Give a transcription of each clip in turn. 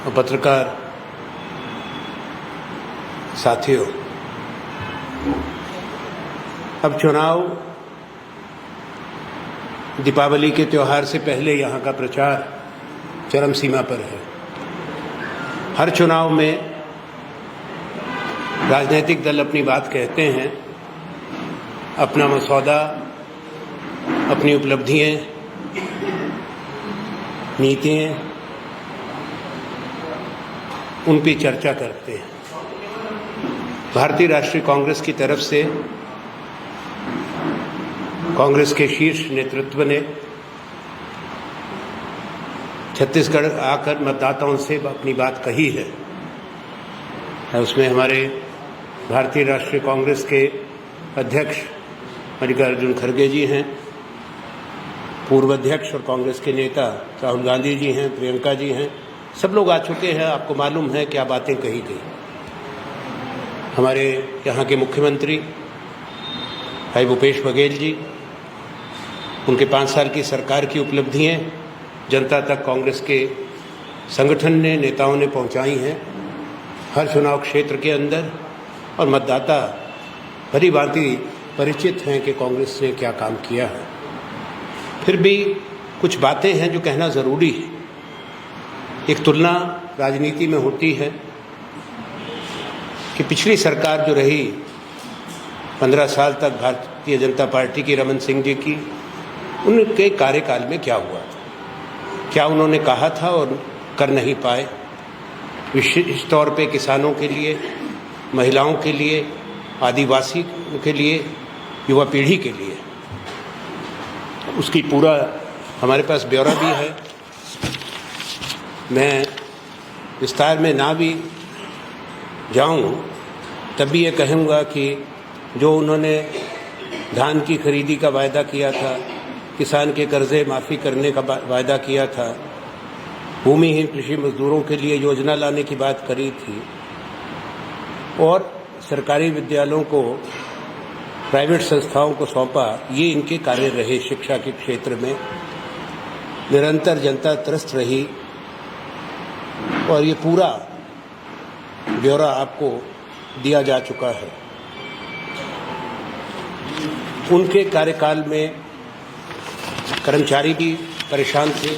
और पत्रकार साथियों, अब चुनाव दीपावली के त्यौहार से पहले यहाँ का प्रचार चरम सीमा पर है। हर चुनाव में राजनीतिक दल अपनी बात कहते हैं, अपना मसौदा, अपनी उपलब्धियां, नीतियां, उन पर चर्चा करते हैं। भारतीय राष्ट्रीय कांग्रेस की तरफ से कांग्रेस के शीर्ष नेतृत्व ने छत्तीसगढ़ आकर मतदाताओं से अपनी बात कही है। उसमें हमारे भारतीय राष्ट्रीय कांग्रेस के अध्यक्ष मल्लिकार्जुन खड़गे जी हैं, पूर्व अध्यक्ष और कांग्रेस के नेता राहुल गांधी जी हैं, प्रियंका जी हैं, सब लोग आ चुके हैं। आपको मालूम है क्या बातें कही गई। हमारे यहाँ के मुख्यमंत्री भाई भूपेश बघेल जी, उनके 5 साल की सरकार की उपलब्धियां जनता तक कांग्रेस के संगठन ने, नेताओं ने पहुंचाई हैं हर चुनाव क्षेत्र के अंदर, और मतदाता भली भांति परिचित हैं कि कांग्रेस ने क्या काम किया है। फिर भी कुछ बातें हैं जो कहना ज़रूरी है। एक तुलना राजनीति में होती है कि पिछली सरकार जो रही 15 साल तक भारतीय जनता पार्टी की, रमन सिंह जी की, उनके कार्यकाल में क्या हुआ था, क्या उन्होंने कहा था और कर नहीं पाए। विशेष तौर पे किसानों के लिए, महिलाओं के लिए, आदिवासी के लिए, युवा पीढ़ी के लिए, उसकी पूरा हमारे पास ब्यौरा भी है। मैं विस्तार में ना भी जाऊं, तब भी ये कहूँगा कि जो उन्होंने धान की खरीदी का वायदा किया था, किसान के कर्जे माफ़ी करने का वायदा किया था, भूमिहीन कृषि मजदूरों के लिए योजना लाने की बात करी थी, और सरकारी विद्यालयों को प्राइवेट संस्थाओं को सौंपा, ये इनके कार्य रहे। शिक्षा के क्षेत्र में निरंतर जनता त्रस्त रही, और ये पूरा ब्यौरा आपको दिया जा चुका है। उनके कार्यकाल में कर्मचारी भी परेशान थे,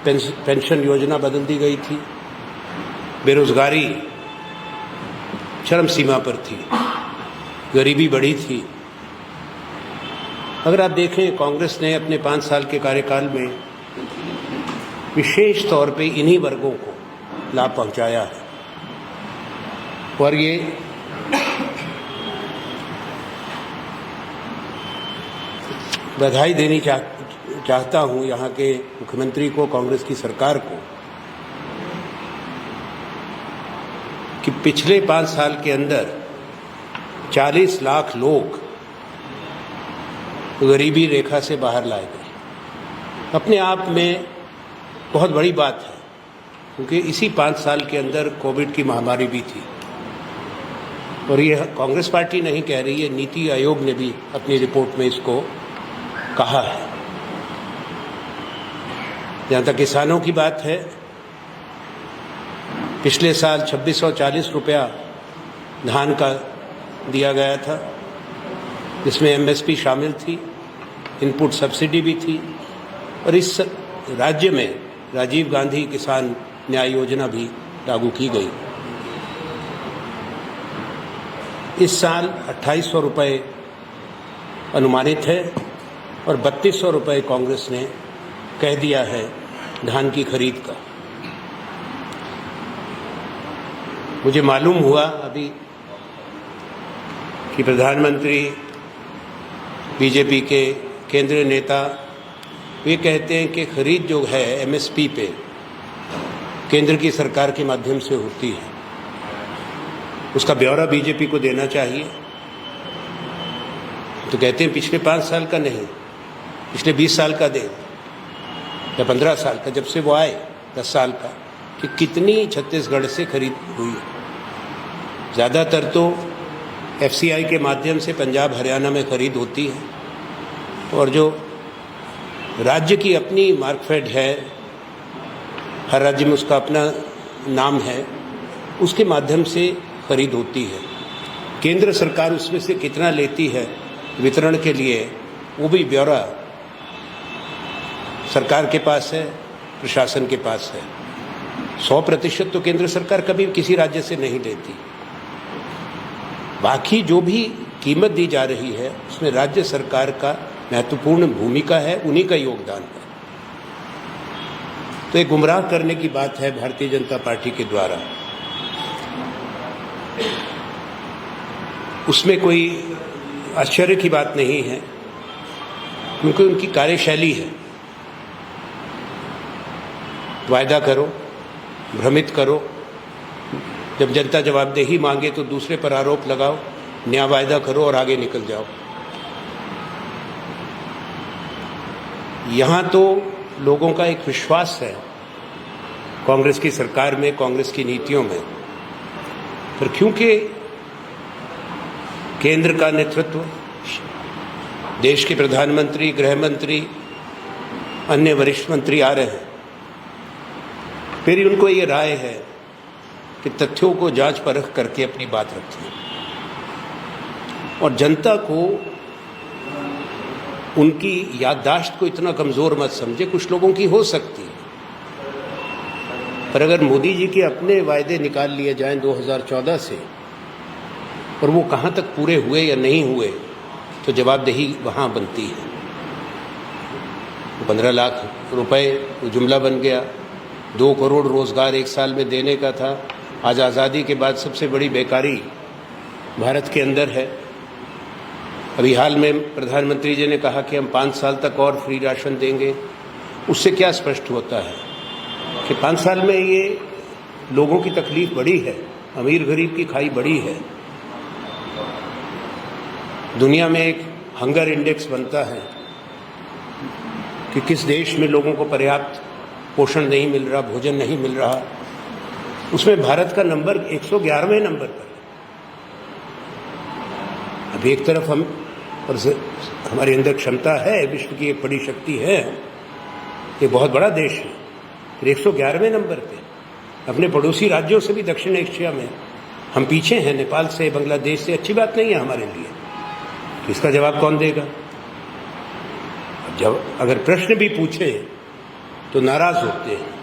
पेंशन योजना बदल दी गई थी, बेरोजगारी चरम सीमा पर थी, गरीबी बढ़ी थी। अगर आप देखें, कांग्रेस ने अपने 5 साल के कार्यकाल में विशेष तौर पे इन्हीं वर्गों को लाभ पहुंचाया है, और ये बधाई देनी चाहता हूं यहाँ के मुख्यमंत्री को, कांग्रेस की सरकार को, कि पिछले 5 साल के अंदर 40 लाख लोग गरीबी रेखा से बाहर लाए गए। अपने आप में बहुत बड़ी बात है, क्योंकि इसी 5 साल के अंदर कोविड की महामारी भी थी, और ये कांग्रेस पार्टी नहीं कह रही है, नीति आयोग ने भी अपनी रिपोर्ट में इसको कहा है। जहाँ तक किसानों की बात है, पिछले साल 2640 रुपया धान का दिया गया था, जिसमें एमएसपी शामिल थी, इनपुट सब्सिडी भी थी, और इस राज्य में राजीव गांधी किसान न्याय योजना भी लागू की गई। इस साल 2800 रुपये अनुमानित है, और 3200 रुपये कांग्रेस ने कह दिया है धान की खरीद का। मुझे मालूम हुआ अभी कि प्रधानमंत्री, बीजेपी के केंद्रीय नेता, वे कहते हैं कि खरीद जो है एमएसपी पे केंद्र की सरकार के माध्यम से होती है, उसका ब्यौरा बीजेपी को देना चाहिए। तो कहते हैं पिछले 5 साल का नहीं, पिछले 20 साल का दे, या 15 साल का, जब से वो आए 10 साल का, कि कितनी छत्तीसगढ़ से खरीद हुई है। ज़्यादातर तो एफसीआई के माध्यम से पंजाब हरियाणा में खरीद होती है, और जो राज्य की अपनी मार्कफेड है, हर राज्य में उसका अपना नाम है, उसके माध्यम से खरीद होती है। केंद्र सरकार उसमें से कितना लेती है वितरण के लिए, वो भी ब्यौरा सरकार के पास है, प्रशासन के पास है। 100% तो केंद्र सरकार कभी किसी राज्य से नहीं लेती। बाकी जो भी कीमत दी जा रही है उसमें राज्य सरकार का महत्वपूर्ण भूमिका है, उन्हीं का योगदान है। तो एक गुमराह करने की बात है भारतीय जनता पार्टी के द्वारा। उसमें कोई आश्चर्य की बात नहीं है, क्योंकि उनकी कार्यशैली है। वायदा करो, भ्रमित करो, जब जनता जवाबदेही मांगे तो दूसरे पर आरोप लगाओ, नया वायदा करो और आगे निकल जाओ। यहाँ तो लोगों का एक विश्वास है कांग्रेस की सरकार में, कांग्रेस की नीतियों में, पर क्योंकि केंद्र का नेतृत्व, देश के प्रधानमंत्री, गृह मंत्री, अन्य वरिष्ठ मंत्री आ रहे हैं, फिर उनको ये राय है कि तथ्यों को जांच परख करके अपनी बात रखें और जनता को, उनकी याददाश्त को इतना कमज़ोर मत समझे। कुछ लोगों की हो सकती है, पर अगर मोदी जी के अपने वायदे निकाल लिए जाएं 2014 से और वो कहाँ तक पूरे हुए या नहीं हुए, तो जवाबदेही वहाँ बनती है। 15 लाख रुपए जुमला बन गया, 2 करोड़ रोज़गार एक साल में देने का था। आज आज़ादी के बाद सबसे बड़ी बेकारी भारत के अंदर है। अभी हाल में प्रधानमंत्री जी ने कहा कि हम 5 साल तक और फ्री राशन देंगे। उससे क्या स्पष्ट होता है कि 5 साल में ये लोगों की तकलीफ बड़ी है, अमीर गरीब की खाई बड़ी है। दुनिया में एक हंगर इंडेक्स बनता है कि किस देश में लोगों को पर्याप्त पोषण नहीं मिल रहा, भोजन नहीं मिल रहा। उसमें भारत का नंबर 111वें नंबर पर। अब एक तरफ हम और हमारे अंदर क्षमता है, विश्व की एक बड़ी शक्ति है, ये बहुत बड़ा देश है, फिर 111वें नंबर पे। अपने पड़ोसी राज्यों से भी दक्षिण एशिया में हम पीछे हैं, नेपाल से, बांग्लादेश से। अच्छी बात नहीं है हमारे लिए। इसका जवाब कौन देगा? जब अगर प्रश्न भी पूछे तो नाराज होते हैं।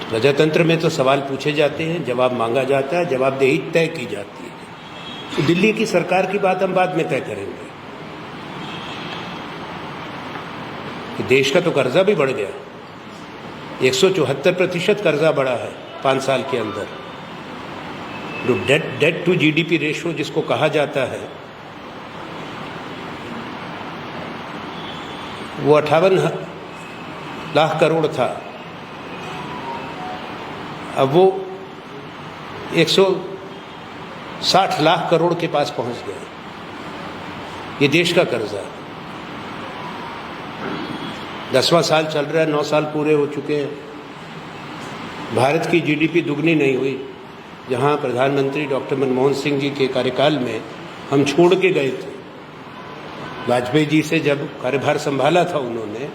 प्रजातंत्र में तो सवाल पूछे जाते हैं, जवाब मांगा जाता है, जवाबदेही तय की जाती है। तो दिल्ली की सरकार की बात हम बाद में तय करेंगे कि देश का तो कर्जा भी बढ़ गया, 174% कर्जा बढ़ा है 5 साल के अंदर। जो डेट टू जीडीपी रेशो जिसको कहा जाता है, वो 58 लाख करोड़ था, अब वो 160 लाख करोड़ के पास पहुंच गया। ये देश का कर्जा है। 10वां साल चल रहा है, 9 साल पूरे हो चुके हैं। भारत की जीडीपी दुगनी नहीं हुई। जहां प्रधानमंत्री डॉक्टर मनमोहन सिंह जी के कार्यकाल में हम छोड़ के गए थे, वाजपेयी जी से जब कार्यभार संभाला था उन्होंने,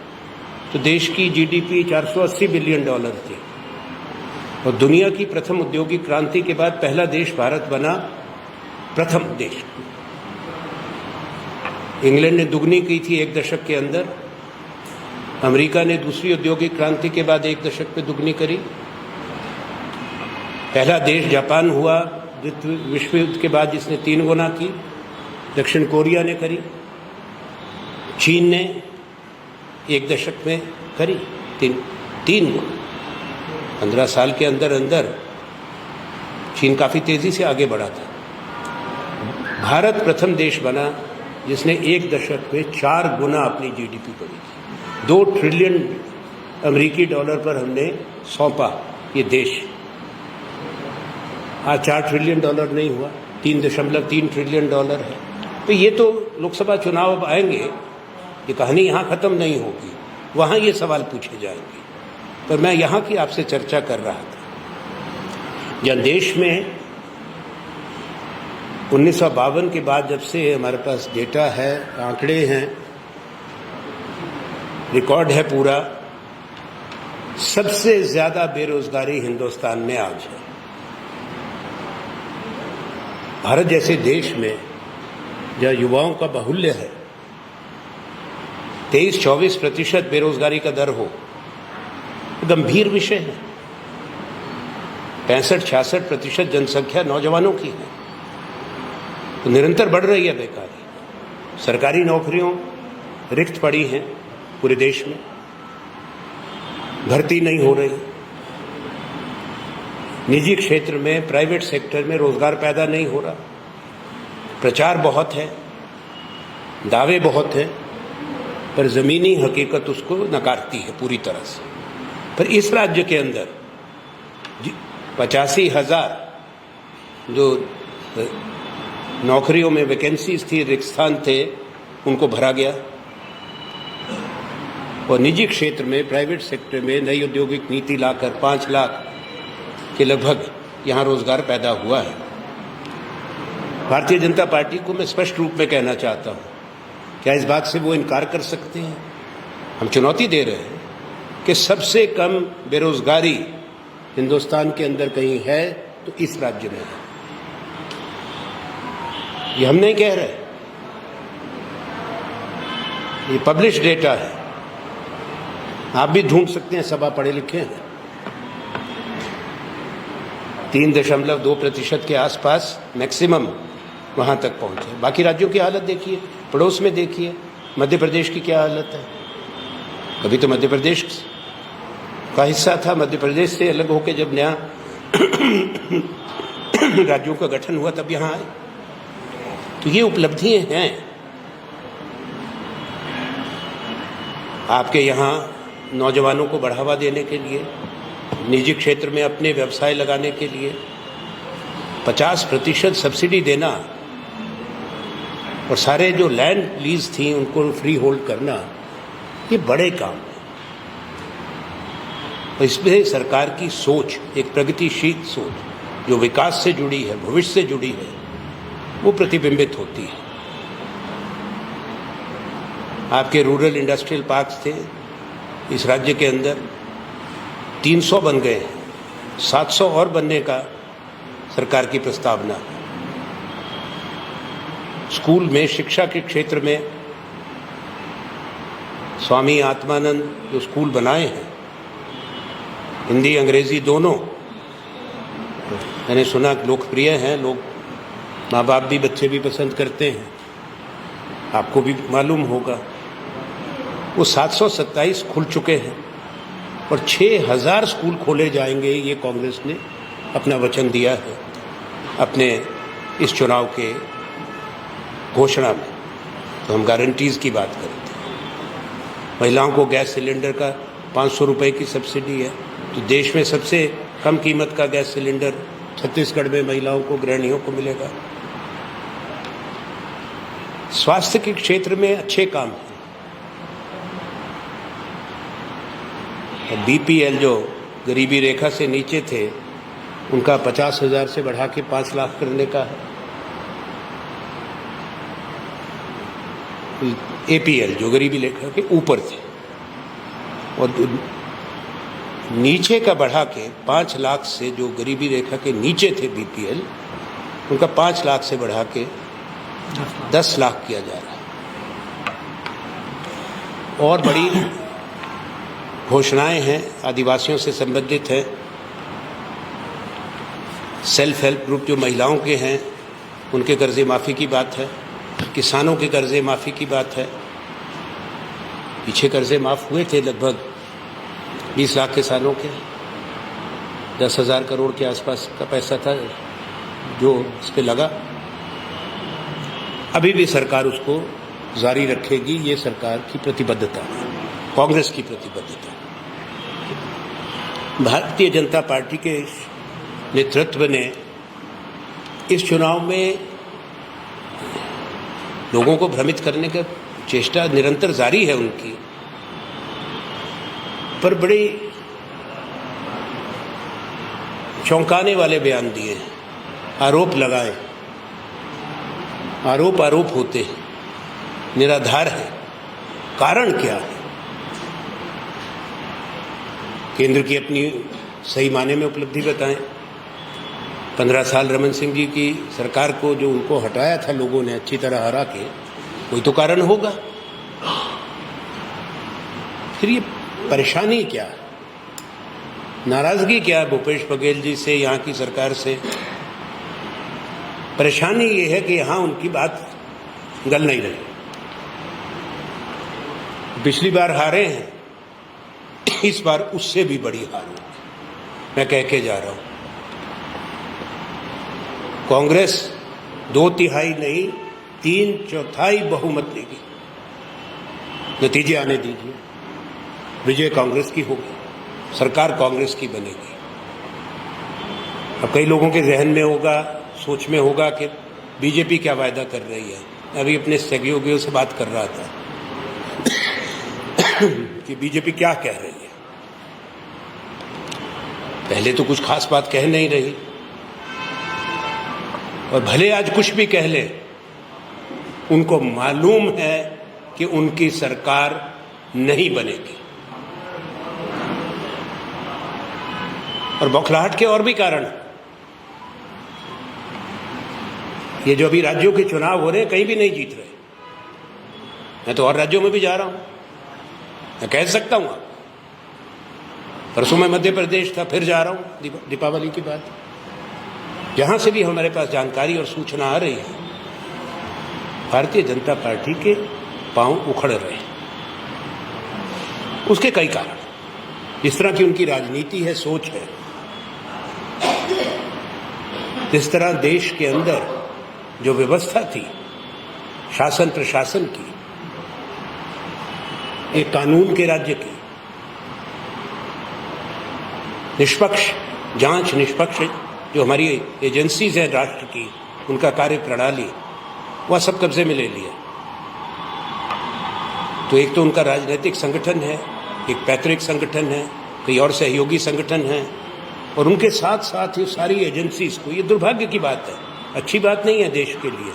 तो देश की जीडीपी $480 बिलियन थी और दुनिया की प्रथम औद्योगिक क्रांति के बाद पहला देश भारत बना, प्रथम देश। इंग्लैंड ने दुगनी की थी 1 दशक के अंदर, अमेरिका ने दूसरी औद्योगिक क्रांति के बाद 1 दशक में दुगनी करी। पहला देश जापान हुआ द्वितीय विश्व युद्ध के बाद जिसने 3 गुना की, दक्षिण कोरिया ने करी, चीन ने 1 दशक में करी 3 गुना। 15 साल के अंदर अंदर चीन काफ़ी तेज़ी से आगे बढ़ा था। भारत प्रथम देश बना जिसने 1 दशक में 4 गुना अपनी जीडीपी बढ़ी थी। 2 ट्रिलियन अमेरिकी डॉलर पर हमने सौंपा ये देश। आज 4 ट्रिलियन डॉलर नहीं हुआ, 3.3 ट्रिलियन डॉलर है। तो ये तो लोकसभा चुनाव अब आएंगे, ये कहानी यहाँ ख़त्म नहीं होगी, वहाँ ये सवाल पूछे जाएंगे। पर मैं यहाँ की आपसे चर्चा कर रहा था, जहाँ देश में 1952 के बाद जब से हमारे पास डेटा है, आंकड़े हैं, रिकॉर्ड है पूरा, सबसे ज्यादा बेरोजगारी हिंदुस्तान में आज है। भारत जैसे देश में जहाँ युवाओं का बाहुल्य है, 23-24% बेरोजगारी का दर हो, गंभीर विषय है। 65-66% जनसंख्या नौजवानों की है, तो निरंतर बढ़ रही है बेकारी। सरकारी नौकरियों रिक्त पड़ी हैं पूरे देश में, भर्ती नहीं हो रही। निजी क्षेत्र में, प्राइवेट सेक्टर में रोजगार पैदा नहीं हो रहा। प्रचार बहुत है, दावे बहुत हैं, पर जमीनी हकीकत उसको नकारती है पूरी तरह से। पर इस राज्य के अंदर 85,000 जो नौकरियों में वैकेंसीज थी, रिक्त स्थान थे, उनको भरा गया। और निजी क्षेत्र में, प्राइवेट सेक्टर में नई औद्योगिक नीति लाकर 5 लाख के लगभग यहाँ रोजगार पैदा हुआ है। भारतीय जनता पार्टी को मैं स्पष्ट रूप में कहना चाहता हूँ, क्या इस बात से वो इनकार कर सकते हैं? हम चुनौती दे रहे हैं कि सबसे कम बेरोजगारी हिंदुस्तान के अंदर कहीं है तो इस राज्य में है। ये हम नहीं कह रहे, ये पब्लिश डेटा है, आप भी ढूंढ सकते हैं, सभा पढ़े लिखे हैं। 3.2% के आसपास मैक्सिमम वहां तक पहुंचे। बाकी राज्यों की हालत देखिए, पड़ोस में देखिए, मध्य प्रदेश की क्या हालत है। कभी तो मध्य प्रदेश का हिस्सा था, मध्य प्रदेश से अलग होकर जब नया राज्यों का गठन हुआ तब यहां आए। तो ये उपलब्धियां हैं आपके यहाँ नौजवानों को बढ़ावा देने के लिए, निजी क्षेत्र में अपने व्यवसाय लगाने के लिए 50% सब्सिडी देना और सारे जो लैंड लीज थी उनको फ्री होल्ड करना, ये बड़े काम है। और इसमें सरकार की सोच, एक प्रगतिशील सोच जो विकास से जुड़ी है, भविष्य से जुड़ी है, वो प्रतिबिंबित होती है। आपके रूरल इंडस्ट्रियल पार्क्स थे इस राज्य के अंदर, 300 बन गए हैं, 700 और बनने का सरकार की प्रस्तावना है। स्कूल में, शिक्षा के क्षेत्र में स्वामी आत्मानंद जो स्कूल बनाए हैं, हिंदी अंग्रेजी दोनों, मैंने सुना लोकप्रिय हैं, लोग, माँ बाप भी, बच्चे भी पसंद करते हैं, आपको भी मालूम होगा। वो 727 खुल चुके हैं और 6,000 स्कूल खोले जाएंगे, ये कांग्रेस ने अपना वचन दिया है अपने इस चुनाव के घोषणा में। तो हम गारंटीज की बात करते हैं। महिलाओं को गैस सिलेंडर का 500 रुपये की सब्सिडी है, तो देश में सबसे कम कीमत का गैस सिलेंडर छत्तीसगढ़ में महिलाओं को, गृहिणियों को मिलेगा। स्वास्थ्य के क्षेत्र में अच्छे काम हैं। बीपीएल जो गरीबी रेखा से नीचे थे, उनका 50,000 से बढ़ा के 5 लाख करने का है। एपीएल जो गरीबी रेखा के ऊपर थे, और नीचे का बढ़ा के 5 लाख से, जो गरीबी रेखा के नीचे थे बीपीएल, उनका 5 लाख से बढ़ा के 10 लाख किया जा रहा है। और बड़ी घोषणाएं हैं, आदिवासियों से संबंधित है। सेल्फ हेल्प ग्रुप जो महिलाओं के हैं, उनके कर्जे माफ़ी की बात है। किसानों के कर्जे माफ़ी की बात है। पीछे कर्जे माफ़ हुए थे लगभग 20 लाख किसानों के, 10,000 करोड़ के आसपास का पैसा था जो इस पे लगा। अभी भी सरकार उसको जारी रखेगी, ये सरकार की प्रतिबद्धता है, कांग्रेस की प्रतिबद्धता। भारतीय जनता पार्टी के नेतृत्व ने इस चुनाव में लोगों को भ्रमित करने का चेष्टा निरंतर जारी है उनकी, पर बड़े चौंकाने वाले बयान दिए, आरोप लगाए, आरोप होते हैं, निराधार है। कारण क्या है? केंद्र की अपनी सही माने में उपलब्धि बताएं। 15 साल रमन सिंह जी की सरकार को जो उनको हटाया था लोगों ने अच्छी तरह हरा के, कोई तो कारण होगा। फिर ये परेशानी क्या, नाराजगी क्या है भूपेश बघेल जी से, यहाँ की सरकार से? परेशानी ये है कि यहाँ उनकी बात गल नहीं रही। पिछली बार हारे हैं, इस बार उससे भी बड़ी हार होगी, मैं कह के जा रहा हूं। कांग्रेस 2/3 नहीं 3/4 बहुमत लेगी। नतीजे आने दीजिए, विजय कांग्रेस की होगी, सरकार कांग्रेस की बनेगी। अब कई लोगों के जहन में होगा, सोच में होगा कि बीजेपी क्या वायदा कर रही है। अभी अपने सहयोगियों से बात कर रहा था कि बीजेपी क्या कह रही है। पहले तो कुछ खास बात कह नहीं रही, और भले आज कुछ भी कह ले, उनको मालूम है कि उनकी सरकार नहीं बनेगी। और बौखलाहट के और भी कारण, ये जो अभी राज्यों के चुनाव हो रहे हैं, कहीं भी नहीं जीत रहे। मैं तो और राज्यों में भी जा रहा हूं, मैं कह सकता हूं। परसों में मध्य प्रदेश था, फिर जा रहा हूं दीपावली की बात। जहां से भी हमारे पास जानकारी और सूचना आ रही है, भारतीय जनता पार्टी के पांव उखड़ रहे हैं। उसके कई कारण, जिस तरह की उनकी राजनीति है, सोच है, जिस तरह देश के अंदर जो व्यवस्था थी शासन प्रशासन की, एक कानून के राज्य की, निष्पक्ष जांच, निष्पक्ष जो हमारी एजेंसीज हैं राष्ट्र की, उनका कार्य प्रणाली, वह सब कब्जे में ले लिया। तो एक तो उनका राजनीतिक संगठन है, एक पैतृक संगठन है, कई और सहयोगी संगठन है, और उनके साथ साथ ये सारी एजेंसीज को, ये दुर्भाग्य की बात है, अच्छी बात नहीं है देश के लिए।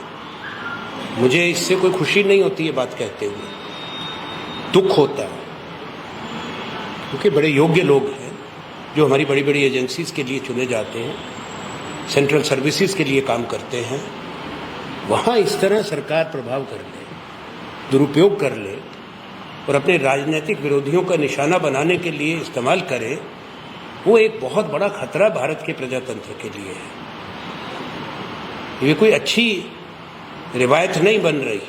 मुझे इससे कोई खुशी नहीं होती है बात कहते हुए, दुख होता है, क्योंकि बड़े योग्य लोग हैं जो हमारी बड़ी बड़ी एजेंसीज के लिए चुने जाते हैं, सेंट्रल सर्विसेज के लिए काम करते हैं। वहाँ इस तरह सरकार प्रभाव कर ले, दुरुपयोग कर ले और अपने राजनीतिक विरोधियों का निशाना बनाने के लिए इस्तेमाल करे, वो एक बहुत बड़ा खतरा भारत के प्रजातंत्र के लिए है। ये कोई अच्छी रिवायत नहीं बन रही।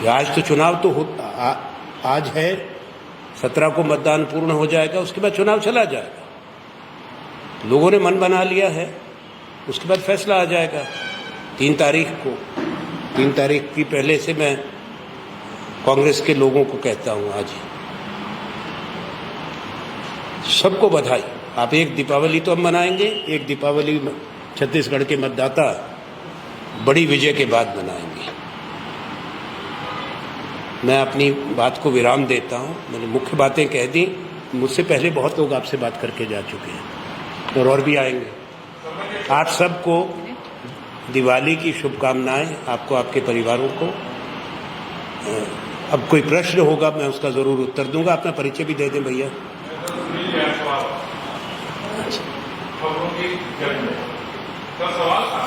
आज तो चुनाव तो आज है, 17 को मतदान पूर्ण हो जाएगा, उसके बाद चुनाव चला जाएगा। लोगों ने मन बना लिया है, उसके बाद फैसला आ जाएगा 3 तारीख को। 3 तारीख की पहले से मैं कांग्रेस के लोगों को कहता हूं, आज सबको बधाई। आप एक दीपावली तो हम मनाएंगे, एक दीपावली छत्तीसगढ़ के मतदाता बड़ी विजय के बाद मनाएंगे। मैं अपनी बात को विराम देता हूं। मैंने मुख्य बातें कह दी, मुझसे पहले बहुत लोग आपसे बात करके जा चुके हैं और भी आएंगे। आप सबको दिवाली की शुभकामनाएं, आपको, आपके परिवारों को। अब कोई प्रश्न होगा मैं उसका जरूर उत्तर दूंगा। अपना परिचय भी दे दें भैया। सवाल था,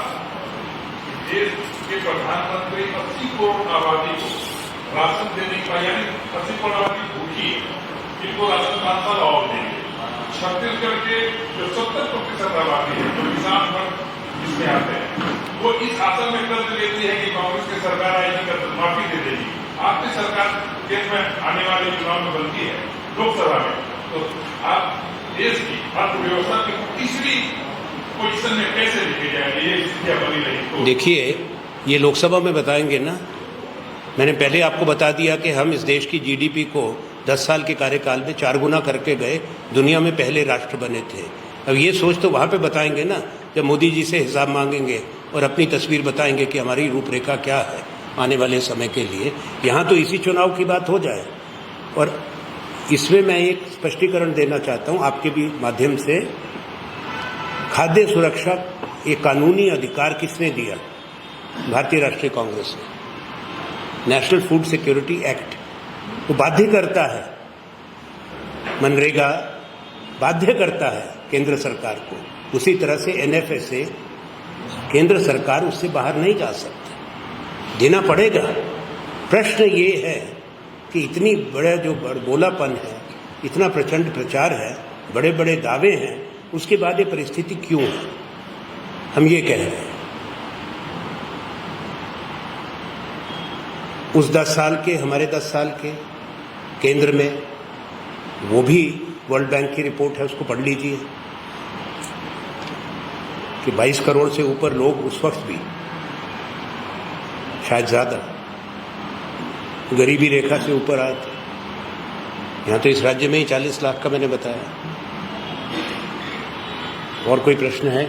देश के प्रधानमंत्री 80 करोड़ आबादी को राशन देने का, यानी 80 करोड़ आबादी भूखी है, इनको राशन 5 साल और देंगे। छत्तीसगढ़ के जो 70% आबादी है, जो किसान वर्ग इसमें आते हैं, वो इस आशा में कर्ज लेती है कि कांग्रेस की सरकार आएगी, कर्ज माफी दे देगी। आपकी सरकार देश में आने वाले चुनाव में बनती है लोकसभा में, तो आप देश की अर्थव्यवस्था की तीसरी पोजीशन में कैसे लेके जाएंगे? ये स्थितियां बनी रही तो देखिए, ये लोकसभा में बताएंगे ना। मैंने पहले आपको बता दिया कि हम इस देश की जीडीपी को 10 साल के कार्यकाल में 4 गुना करके गए, दुनिया में पहले राष्ट्र बने थे। अब ये सोच तो वहाँ पे बताएंगे ना, जब मोदी जी से हिसाब मांगेंगे और अपनी तस्वीर बताएंगे कि हमारी रूपरेखा क्या है आने वाले समय के लिए। यहाँ तो इसी चुनाव की बात हो जाए। और इसमें मैं एक स्पष्टीकरण देना चाहता हूँ आपके भी माध्यम से। खाद्य सुरक्षा एक कानूनी अधिकार किसने दिया? भारतीय राष्ट्रीय कांग्रेस ने। नेशनल फूड सिक्योरिटी एक्ट वो बाध्य करता है मनरेगा बाध्य करता है केंद्र सरकार को, उसी तरह से NFSA केंद्र सरकार उससे बाहर नहीं जा सकती, देना पड़ेगा। प्रश्न ये है कि इतनी बड़ा जो बोलापन है, इतना प्रचंड प्रचार है, बड़े बड़े दावे हैं, उसके बाद ये परिस्थिति क्यों है? हम ये कह रहे हैं उस 10 साल के, हमारे 10 साल के केंद्र में, वो भी वर्ल्ड बैंक की रिपोर्ट है, उसको पढ़ लीजिए कि 22 करोड़ से ऊपर लोग उस वक्त भी, शायद ज़्यादा, गरीबी रेखा से ऊपर आए थे। यहाँ तो इस राज्य में ही 40 लाख का मैंने बताया। और कोई प्रश्न है?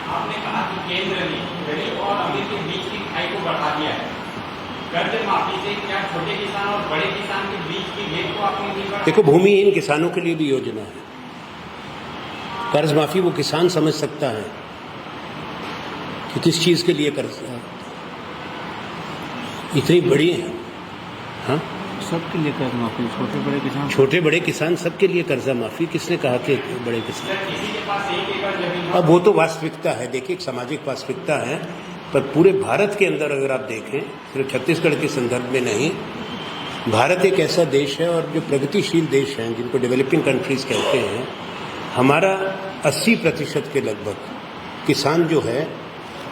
आपने कहा कि केंद्र ने गरीब और अमीर के बीच की खाई को बढ़ा दिया है। कर्ज माफी से क्या छोटे किसान और बड़े किसान के बीच की भेद को आपने नहीं बढ़ाया? देखो, भूमिहीन किसानों के लिए भी योजना है। कर्ज माफी वो किसान समझ सकता है कि किस चीज के लिए कर्ज इतनी बड़ी है। हाँ, सबके लिए कर्ज माफी, छोटे बड़े किसान सबके लिए कर्जा माफी। किसने कहा कि बड़े किसान? किसी के पास 1 एकड़ जमीन, अब वो तो वास्तविकता है, देखिए, एक सामाजिक वास्तविकता है। पर पूरे भारत के अंदर अगर आप देखें, सिर्फ छत्तीसगढ़ के संदर्भ में नहीं, भारत एक ऐसा देश है, और जो प्रगतिशील देश हैं, जिनको डेवलपिंग कंट्रीज कहते हैं, हमारा 80% के लगभग किसान जो है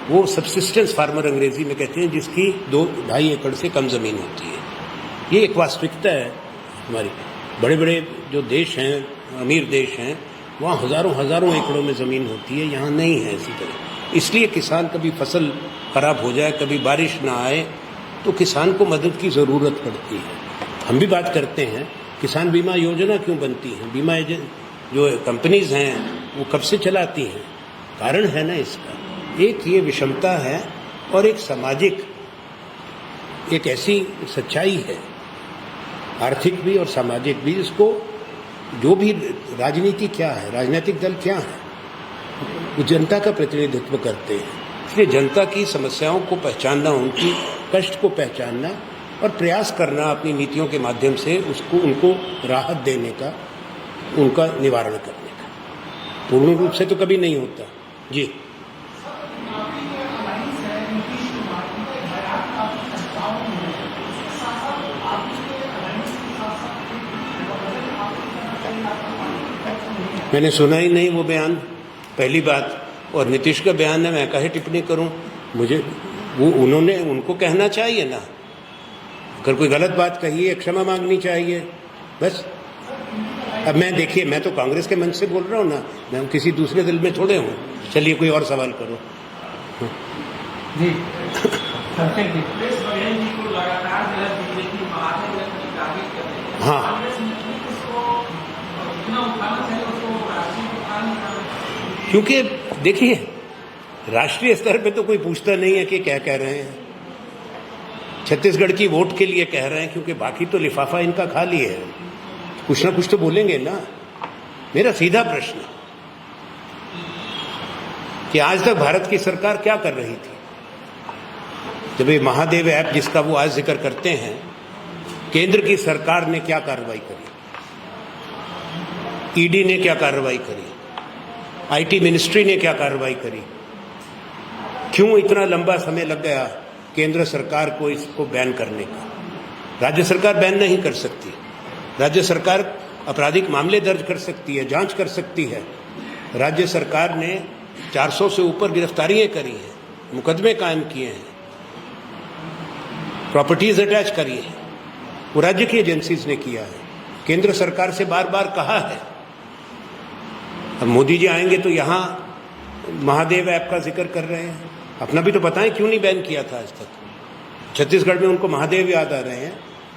वो सब्सिस्टेंस फार्मर अंग्रेजी में कहते हैं, जिसकी 2-2.5 एकड़ से कम ज़मीन होती है। ये एक वास्तविकता है हमारी। बड़े बड़े जो देश हैं, अमीर देश हैं, वहाँ हज़ारों एकड़ों में ज़मीन होती है, यहाँ नहीं है इसी तरह। इसलिए किसान, कभी फसल खराब हो जाए, कभी बारिश ना आए, तो किसान को मदद की ज़रूरत पड़ती है। हम भी बात करते हैं किसान बीमा योजना क्यों बनती है, बीमा जो कंपनीज हैं वो कब से चलाती हैं? कारण है ना इसका। एक ये विषमता है, और एक सामाजिक, एक ऐसी सच्चाई है, आर्थिक भी और सामाजिक भी, इसको जो भी राजनीति क्या है, राजनीतिक दल क्या है, वो जनता का प्रतिनिधित्व करते हैं। इसलिए जनता की समस्याओं को पहचानना, उनकी कष्ट को पहचानना और प्रयास करना अपनी नीतियों के माध्यम से उनको राहत देने का, उनका निवारण करने का। पूर्ण रूप से तो कभी नहीं होता। जी, मैंने सुना ही नहीं वो बयान, पहली बात। और नीतीश का बयान है, मैं काहे टिप्पणी करूं? मुझे वो उनको कहना चाहिए ना। अगर कोई गलत बात कही है, क्षमा मांगनी चाहिए, बस। अब मैं, देखिए, मैं तो कांग्रेस के मंच से बोल रहा हूँ ना, मैं किसी दूसरे दल में थोड़े हूँ। चलिए, कोई और सवाल करो। जी, हाँ, क्योंकि देखिए, राष्ट्रीय स्तर पे तो कोई पूछता नहीं है कि क्या कह रहे हैं। छत्तीसगढ़ की वोट के लिए कह रहे हैं, क्योंकि बाकी तो लिफाफा इनका खाली है। कुछ ना कुछ तो बोलेंगे ना। मेरा सीधा प्रश्न कि आज तक भारत की सरकार क्या कर रही थी? जब ये महादेव ऐप जिसका वो आज जिक्र करते हैं, केंद्र की सरकार ने क्या कार्रवाई करी? ईडी ने क्या कार्रवाई करी? आईटी मिनिस्ट्री ने क्या कार्रवाई करी? क्यों इतना लंबा समय लग गया केंद्र सरकार को इसको बैन करने का? राज्य सरकार बैन नहीं कर सकती। राज्य सरकार आपराधिक मामले दर्ज कर सकती है, जांच कर सकती है। राज्य सरकार ने 400 से ऊपर गिरफ्तारियां करी हैं, मुकदमे कायम किए हैं, प्रॉपर्टीज अटैच करी है। वो राज्य की एजेंसीज ने किया है। केंद्र सरकार से बार बार कहा है। अब मोदी जी आएंगे तो यहाँ महादेव ऐप का जिक्र कर रहे हैं। अपना भी तो बताएं, क्यों नहीं बैन किया था आज तक? छत्तीसगढ़ में उनको महादेव याद आ रहे हैं,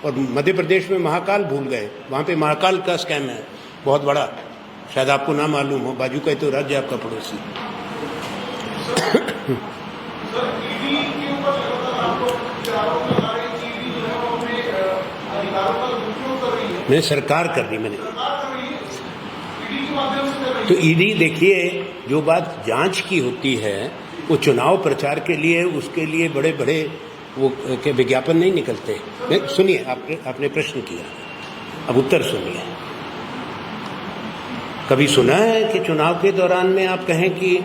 और मध्य प्रदेश में महाकाल भूल गए। वहाँ पे महाकाल का स्कैम है बहुत बड़ा, शायद आपको ना मालूम हो। बाजू का तो राज्य आपका पड़ोसी। मैं सरकार कर रही, मैंने तो ईडी, देखिए, जो बात जांच की होती है वो चुनाव प्रचार के लिए, उसके लिए बड़े बड़े वो के विज्ञापन नहीं निकलते। सुनिए, आपने प्रश्न किया, अब उत्तर सुनिए। कभी सुना है कि चुनाव के दौरान में आप कहें कि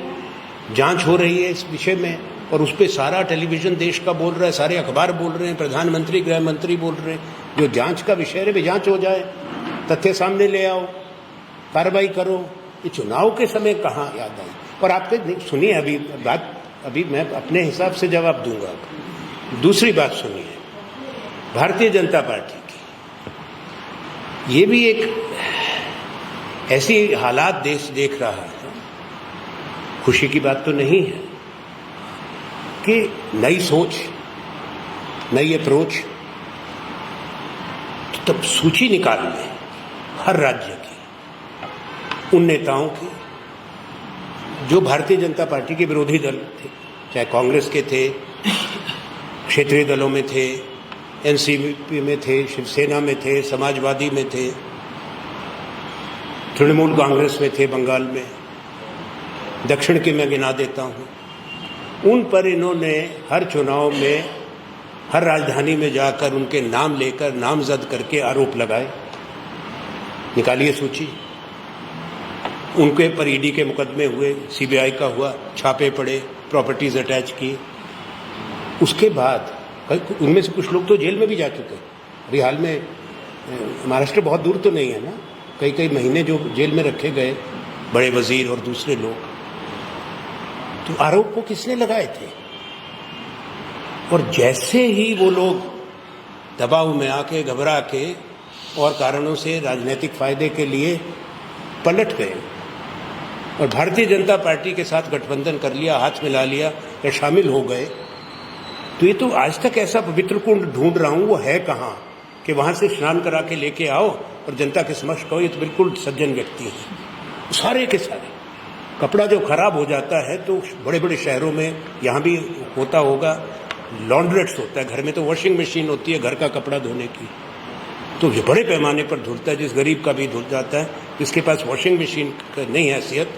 जांच हो रही है इस विषय में, और उस पर सारा टेलीविजन देश का बोल रहा है, सारे अखबार बोल रहे हैं, प्रधानमंत्री गृह मंत्री बोल रहे हैं, जो जांच का विषय है वे जांच हो जाए, तथ्य सामने ले आओ, कार्रवाई करो। ये चुनाव के समय कहाँ याद आई? और आपके सुनिए, अभी बात अभी मैं अपने हिसाब से जवाब दूंगा। दूसरी बात सुनिए, भारतीय जनता पार्टी की ये भी एक ऐसी हालात देश देख रहा है, खुशी की बात तो नहीं है कि नई सोच, नई अप्रोच, तो तब सूची निकाल लें हर राज्य की, उन नेताओं की जो भारतीय जनता पार्टी के विरोधी दल थे, चाहे कांग्रेस के थे, क्षेत्रीय दलों में थे, एनसीपी में थे, शिवसेना में थे, समाजवादी में थे, तृणमूल कांग्रेस में थे बंगाल में, दक्षिण के मैं गिना देता हूं। उन पर इन्होंने हर चुनाव में, हर राजधानी में जाकर उनके नाम लेकर, नामजद करके आरोप लगाए। निकालिए सूची। उनके पर ईडी के मुकदमे हुए, सीबीआई का हुआ, छापे पड़े, प्रॉपर्टीज अटैच की। उसके बाद उनमें से कुछ लोग तो जेल में भी जा चुके। अभी हाल में महाराष्ट्र बहुत दूर तो नहीं है ना, कई महीने जो जेल में रखे गए बड़े वजीर और दूसरे लोग, तो आरोप को किसने लगाए थे? और जैसे ही वो लोग दबाव में आके, घबरा के और कारणों से राजनीतिक फायदे के लिए पलट गए और भारतीय जनता पार्टी के साथ गठबंधन कर लिया, हाथ मिला लिया या शामिल हो गए, तो ये तो आज तक ऐसा पवित्र कुंड ढूंढ रहा हूं, वो है कहाँ कि वहां से स्नान करा के लेके आओ और जनता के समक्ष कहो ये तो बिल्कुल सज्जन व्यक्ति है। सारे के सारे कपड़ा जो खराब हो जाता है, तो बड़े बड़े शहरों में, यहाँ भी होता होगा, लॉन्ड्रेट्स होता है, घर में तो वॉशिंग मशीन होती है घर का कपड़ा धोने की, तो ये बड़े पैमाने पर धुलता है। जिस गरीब का भी धुल जाता है, जिसके पास वॉशिंग मशीन नहीं है हैसियत,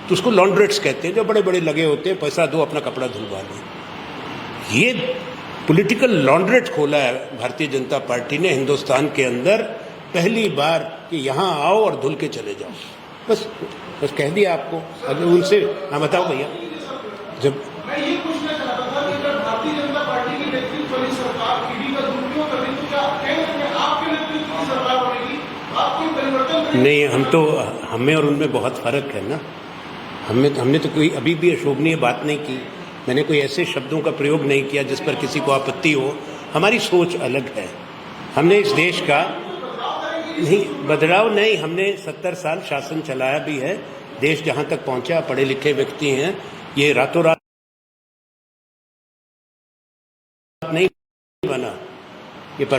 तो उसको लॉन्ड्रेट्स कहते हैं, जो बड़े बड़े लगे होते हैं, पैसा दो अपना कपड़ा धुलवा लो। ये पॉलिटिकल लॉन्ड्रेट खोला है भारतीय जनता पार्टी ने हिंदुस्तान के अंदर पहली बार कि यहाँ आओ और धुल के चले जाओ। बस कह दिया आपको। अगर उनसे हाँ बताओ भैया, जब मैं ये पूछना चाहता था कि अगर भारतीय जनता पार्टी की नेतृत्व वाली सरकार ईडी का दुरुपयोग कर रही तो क्या केंद्र में आपके नेतृत्व की सरकार बनेगी? आप कोई परिवर्तन नहीं, हमें और उनमें बहुत फर्क है ना। हमने तो कोई अभी भी अशोभनीय बात नहीं की, मैंने कोई ऐसे शब्दों का प्रयोग नहीं किया जिस पर किसी को आपत्ति हो। हमारी सोच अलग है। हमने इस देश का नहीं बदलाव नहीं, हमने 70 साल शासन चलाया भी है। देश जहां तक पहुंचा, पढ़े लिखे व्यक्ति हैं, ये रातों रात नहीं बना।